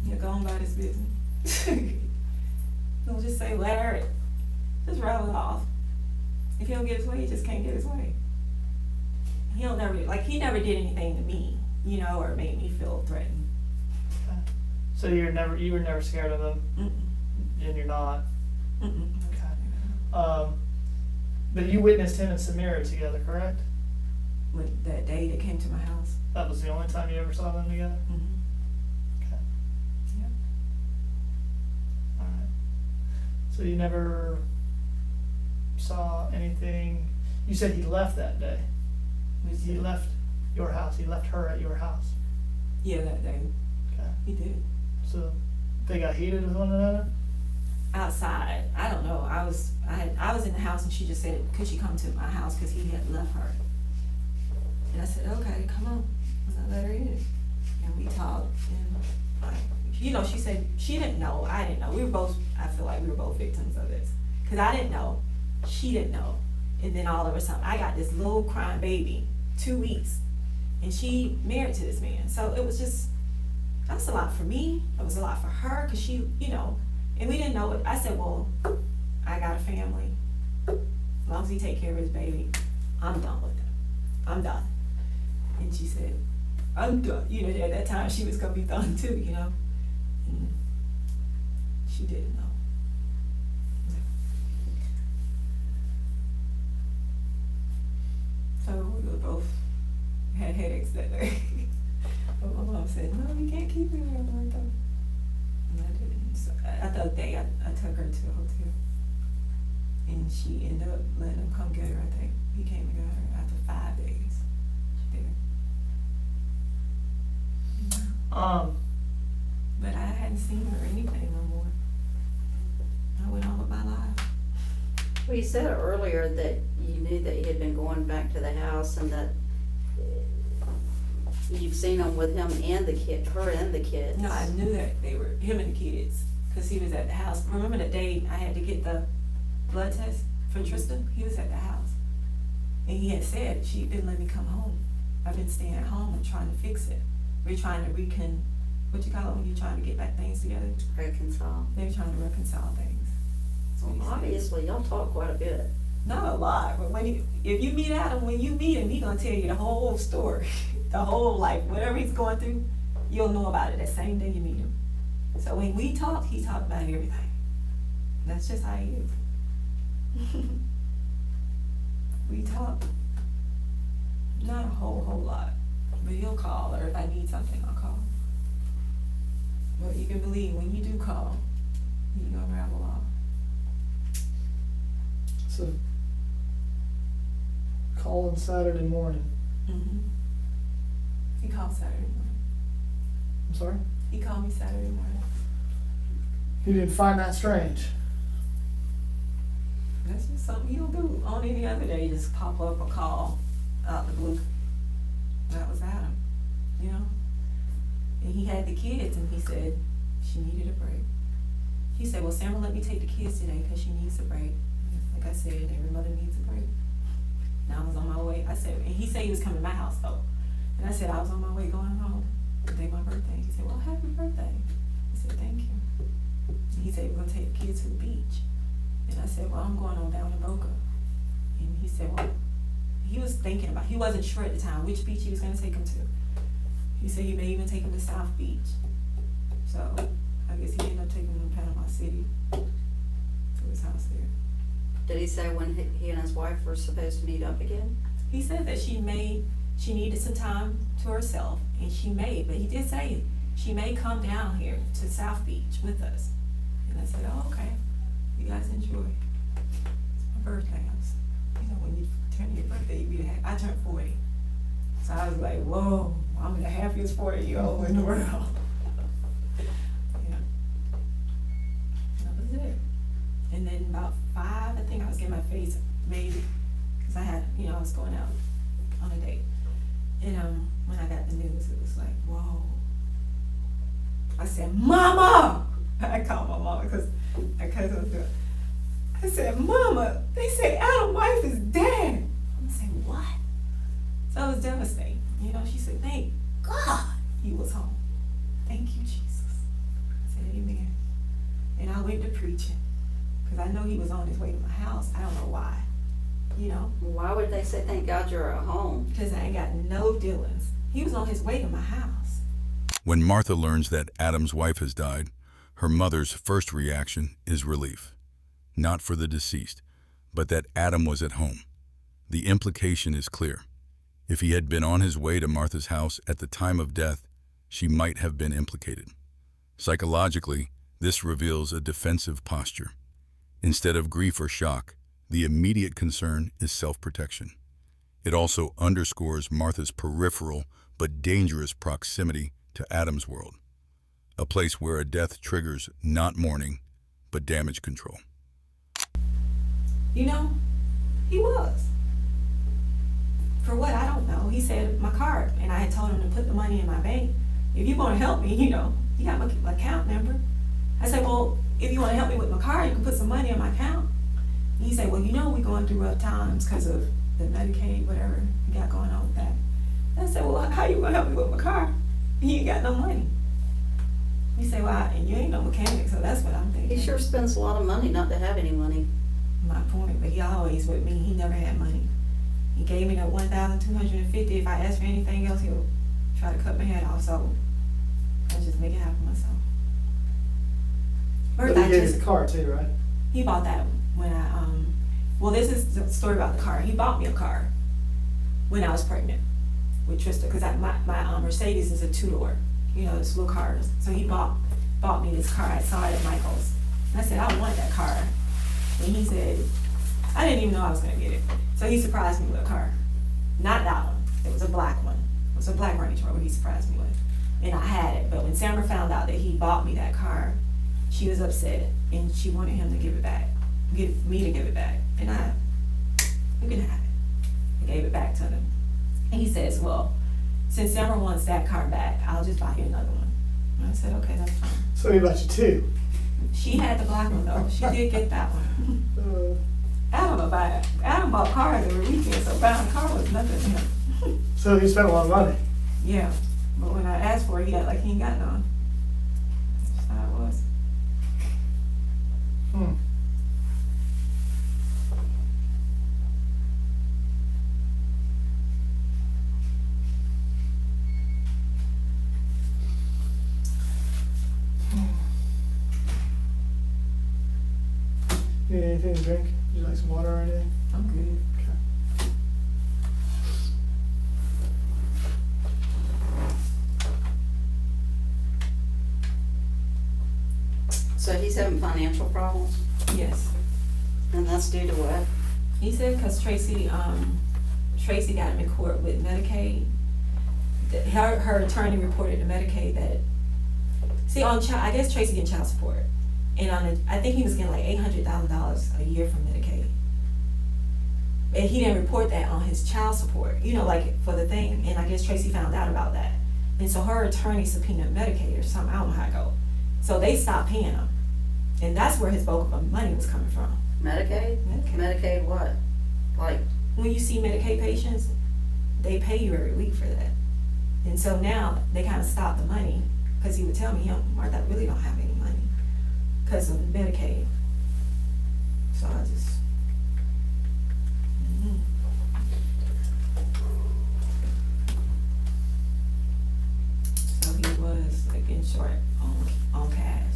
He'll go on about his business. He'll just say, Larry, just rattle it off. If he don't get his way, he just can't get his way. He never did anything to me, or made me feel threatened. Okay. So you were never scared of him, Mm-mm. and you're not. Mm-mm. Okay. But you witnessed him and Samira together, correct? With that day that came to my house. That was the only time you ever saw them together? Mm-hmm. Okay. Yeah. Alright. So you never saw anything, you said he left that day. He left your house, he left her at your house. Yeah, that day. Okay. He did. So they got heated with one another? outside. I don't know. I was in the house and she just said, could she come to my house because he had left her. And I said, okay, come on. And I let her in. And we talked. And she said she didn't know. I didn't know. I feel like we were both victims of this. Because I didn't know. She didn't know. And then all of a sudden, I got this little crying baby, 2 weeks. And she married to this man. So it was just, that's a lot for me. It was a lot for her because she, and we didn't know it. I said, well, I got a family. As long as he take care of his baby, I'm done with him. I'm done. And she said, I'm done. At that time she was going to be done too, And she didn't know. So we both had headaches that day. But my mom said, no, you can't keep him there. I'm like, oh. And I didn't. So the other day I took her to a hotel. And she ended up letting him come get her, I think. He came and got her after 5 days. She did. But I hadn't seen her or anything no more. I went on with my life. Well, you said earlier that you knew that he had been going back to the house and that you've seen him with him and her and the kids. No, I knew that they were him and the kids because he was at the house. Remember the day I had to get the blood test for Tristan? He was at the house. And he had said, she didn't let me come home. I've been staying at home and trying to fix it. We're trying to what you call it when you're trying to get back things together? Reconcile. They're trying to reconcile things. Well, obviously, y'all talk quite a bit. Not a lot, but if you meet Adam, when you meet him, he's gonna tell you the whole story, the whole life, whatever he's going through, you'll know about it that same day you meet him. So when we talk, he talks about everything. That's just how he is. We talk, not a whole lot, but he'll call, or if I need something, I'll call. But you can believe when you do call, you're gonna ravel off. So, calling Saturday morning. Mm-hmm. He called Saturday morning. I'm sorry? He called me Saturday morning. You didn't find that strange? That's just something he don't do on any other day, just pop up a call out the blue. That was Adam, And he had the kids and he said she needed a break. He said, well, Samira, let me take the kids today because she needs a break. Like I said, every mother needs a break. And I was on my way. I said, and he said he was coming to my house though. And I said, I was on my way going home. The day my birthday. He said, well, happy birthday. I said, thank you. And he said, we're gonna take the kids to the beach. And I said, well, I'm going on down to Boca. And he said, well, he was thinking about, he wasn't sure at the time which beach he was gonna take him to. He said he may even take him to South Beach. So I guess he ended up taking him to Panama City, to his house there. Did he say when he and his wife were supposed to meet up again? He said that she needed some time to herself, and but he did say she may come down here to South Beach with us. And I said, oh, okay, you guys enjoy. It's my birthday. When you turn your birthday, I turned 40. So I was like, whoa, I'm the happiest 40-year-old in the world. Yeah. That was it. And then about 5, I think I was getting my face made because I had, I was going out on a date. And when I got the news, it was like, whoa. I said, Mama! I called my mama because my cousin was doing. I said, Mama, they say Adam's wife is dead. I said, what? So it was devastating. She said, thank God he was home. Thank you, Jesus. I said, amen. And I went to preaching because I know he was on his way to my house. I don't know why. Why would they say thank God you're at home? Because I ain't got no dealings. He was on his way to my house. When Martha learns that Adam's wife has died, her mother's first reaction is relief. Not for the deceased, but that Adam was at home. The implication is clear. If he had been on his way to Martha's house at the time of death, she might have been implicated. Psychologically, this reveals a defensive posture. Instead of grief or shock, the immediate concern is self-protection. It also underscores Martha's peripheral but dangerous proximity to Adam's world, a place where a death triggers not mourning, but damage control. You know, he was. For what, I don't know. He said my card, and I had told him to put the money in my bank. If you want to help me, you know, you got my account number. I said, well, if you want to help me with my card, you can put some money in my account. And he said, well, you know, we're going through rough times because of the Medicaid, whatever you got going on with that. I said, well, how you going to help me with my car? You ain't got no money. He said, well, and you ain't no mechanic, so that's what I'm thinking. He sure spends a lot of money not to have any money. My point, but he always with me. He never had money. He gave me that $1,250. If I asked for anything else, he'll try to cut my head off. So I just make it happen myself. But he gave you the car too, right? He bought that when I well, this is the story about the car. He bought me a car when I was pregnant with Trista, because my Mercedes is a 2-door, you know, it's little cars. So he bought me this car. I saw it at Michael's, and I said I want that car, and he said I didn't even know I was gonna get it. So he surprised me with a car, not that one. It was a black one. It was a black Range Rover. He surprised me with, and I had it. But when Samira found out that he bought me that car, she was upset, and she wanted him to give it back, get me to give it back. And you can have it. I gave it back to him. And he says, well, since Samira wants that car back, I'll just buy you another one. And I said, okay, that's fine. So he bought you two. She had the black one though. She did get that one. Adam bought cars every weekend, so buying a car was nothing to him. So he spent a lot of money. Yeah, but when I asked for it, he act like he ain't got none. That's just how it was. Need anything to drink? Would you like some water or anything? I'm good. Okay. So he's having financial problems, Yes. and that's due to what? He said because Tracy got him in court with Medicaid. Her attorney reported to Medicaid that, I guess Tracy getting child support. And I think he was getting like $800,000 a year from Medicaid. And he didn't report that on his child support, you know, like for the thing. And I guess Tracy found out about that. And so her attorney subpoenaed Medicaid or something, I don't know how it go. So they stopped paying him. And that's where his bulk of money was coming from. Medicaid? Medicaid what? Like, When you see Medicaid patients, they pay you every week for that. And so now they kind of stopped the money, because he would tell me, Martha, I really don't have any money because of Medicaid. So I just, So he was like in short on cash.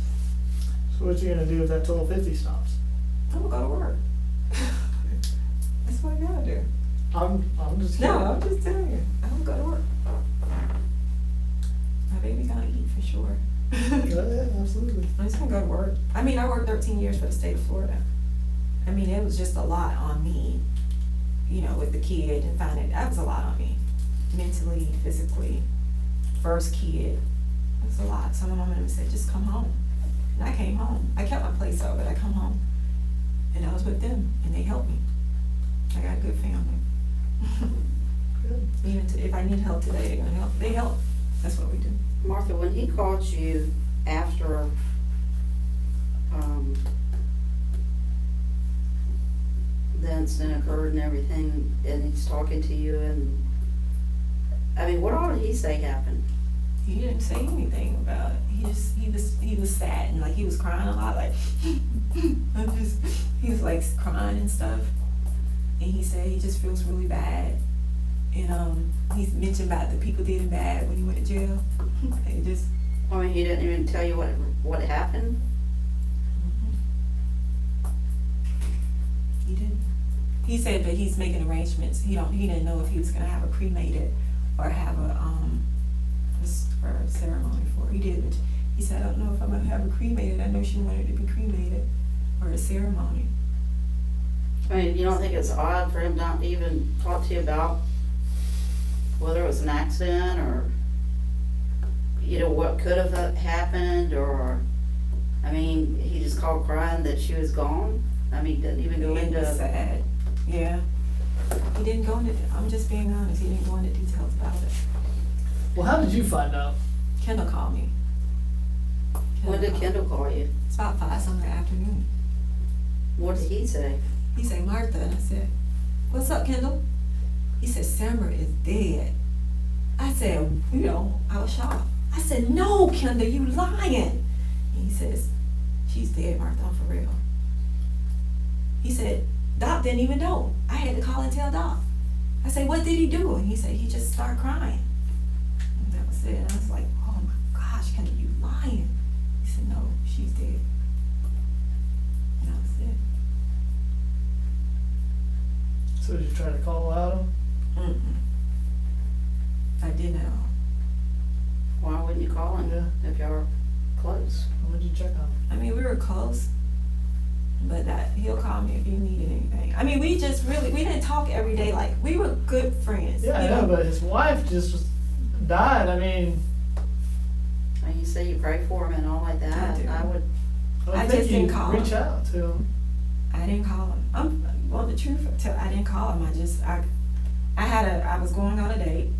So what you gonna do if that $12.50 stops? I'm gonna go to work. That's what I gotta do. I'm just kidding. No, I'm just telling you. I'm gonna go to work. My baby's gonna eat for sure. Yeah, absolutely. I'm just gonna go to work. I mean, I worked 13 years for the state of Florida. I mean, it was just a lot on me, you know, with the kid and finding, that was a lot on me. Mentally, physically, first kid, it was a lot. So my mom and them said, just come home. And I came home. I kept my place up, but I come home. And I was with them, and they helped me. I got a good family. Good. Even if I need help today, they're gonna help. They help. That's what we do. Martha, when he called you after, the incident occurred and everything, and he's talking to you, and, I mean, what all did he say happened? He didn't say anything about it. He was sad and like he was crying a lot, like he was like crying and stuff. And he said he just feels really bad. And he's mentioned about the people did him bad when he went to jail. They just, I mean, he didn't even tell you what happened? he didn't. He said that he's making arrangements. He didn't know if he was gonna have a cremated or have a ceremony for it. He didn't. He said, I don't know if I'm gonna have a cremated. I know she wanted to be cremated or a ceremony. I mean, you don't think it's odd for him not to even talk to you about whether it was an accident or, you know, what could have happened, or, I mean, he just called crying that she was gone. I mean, didn't even go It was into, sad. Yeah. He didn't go into, I'm just being honest, he didn't go into details about it. Well, how did you find out? Kendall called me. when did called me. Kendall call you? It's about 5 in the afternoon. What did he say? He said, Martha, and I said, what's up, Kendall? He said, Samira is dead. I said, I was shocked. I said, no, Kendall, you lying. And he says, she's dead, Martha, I'm for real. He said, Doc didn't even know. I had to call and tell Doc. I said, what did he do? And he said, he just started crying. And that was it. And I was like, oh my gosh, Kendall, you lying. He said, no, she's dead. And that was it. So did you try to call Adam? I didn't at all. Why wouldn't you call him if y'all were close? When did you check on him? I mean, we were close, but he'll call me if he needed anything. I mean, we didn't talk every day. Like, we were good friends. Yeah, I know, but his wife just died. I mean, And you say you pray for him and all like that. I do. I would. I think just didn't call reach him. out to him. I didn't call him. The truth, I didn't call him. I was going on a date.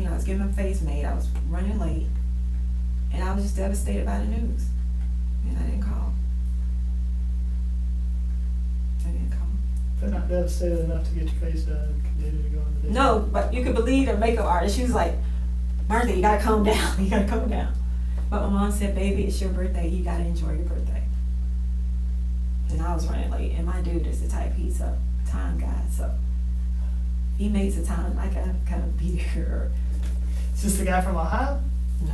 I was getting my face made. I was running late. And I was just devastated by the news. And I didn't call. They're not devastated enough to get your face done and continue to go on the date. No, but you could believe the makeup artist. She was like, Martha, you gotta calm down. You gotta calm down. But my mom said, baby, it's your birthday. You gotta enjoy your birthday. And I was running late. And my dude is the type, he's a time guy. So he makes the time. I gotta kind of be there. Is this the guy from Ohio? No,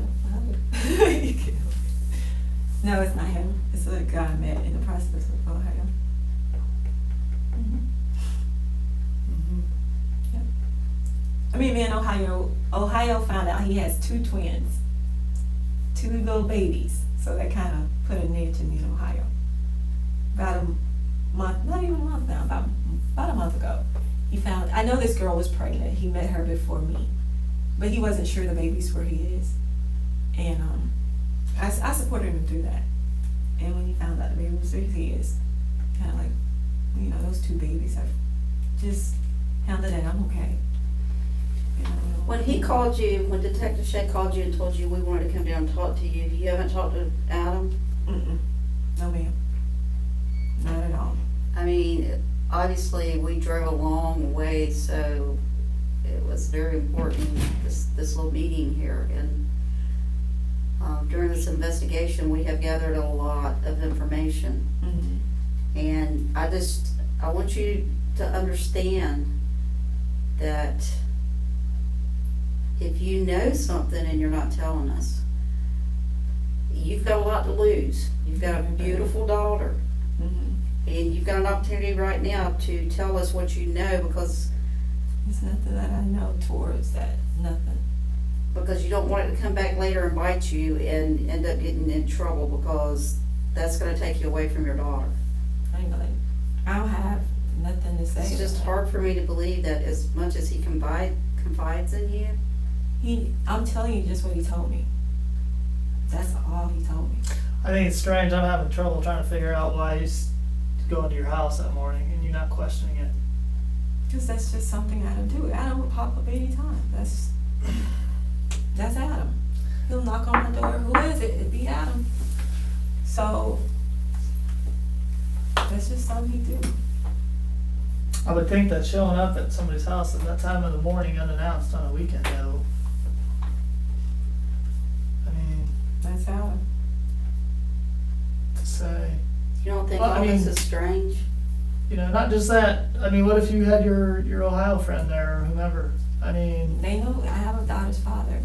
no, it's not him. It's a guy I met in the process of Ohio. Yeah. I mean, man, Ohio found out he has 2 twins, 2 little babies. So that kind of put a near to me in Ohio. About a month, not even a month now, about a month ago, he found, I know this girl was pregnant. He met her before me, but he wasn't sure the baby's where he is. And I supported him through that. And when he found out the baby was where he is, kind of like, those 2 babies, I just handled it. I'm okay. When he called you, when Detective Shay called you and told you we wanted to come down and talk to you, you haven't talked to Adam? No, ma'am. Not at all. I mean, obviously we drove a long way, so it was very important, this little meeting here. And during this investigation, we have gathered a lot of information. And I want you to understand that if you know something and you're not telling us, you've got a lot to lose. You've got a beautiful daughter. And you've got an opportunity right now to tell us what you know, because There's nothing that I know towards that. Nothing. Because you don't want it to come back later and bite you and end up getting in trouble, because that's going to take you away from your daughter. I don't have nothing to say. It's just hard for me to believe that as much as he confides in you. I'm telling you just what he told me. That's all he told me. I think it's strange. I'm having trouble trying to figure out why he's going to your house that morning and you're not questioning it. Because that's just something Adam do. Adam would pop up anytime. That's Adam. He'll knock on my door. Who is it? It'd be Adam. So that's just something he do. I would think that showing up at somebody's house at that time of the morning unannounced on a weekend, though. I mean, That's Adam. to say, You don't think Well, I all this mean- is strange? not just that. I mean, what if you had your Ohio friend there or whomever? I mean, They know I have a daughter's father.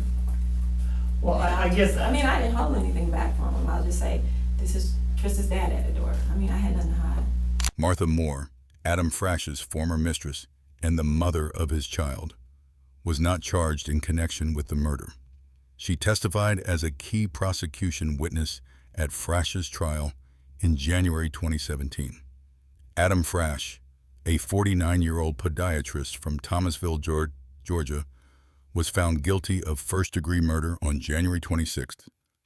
well, I get that. I mean, I didn't hold anything back from him. I'll just say, this is Tristan's dad at the door. I mean, I had nothing to hide. Martha Moore, Adam Frasch's former mistress and the mother of his child, was not charged in connection with the murder. She testified as a key prosecution witness at Frasch's trial in January 2017. Adam Frasch, a 49-year-old podiatrist from Thomasville, Georgia, was found guilty of first-degree murder on January 26,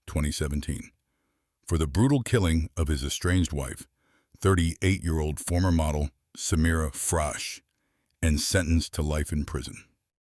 2017. for the brutal killing of his estranged wife, 38-year-old former model Samira Frasch, and sentenced to life in prison.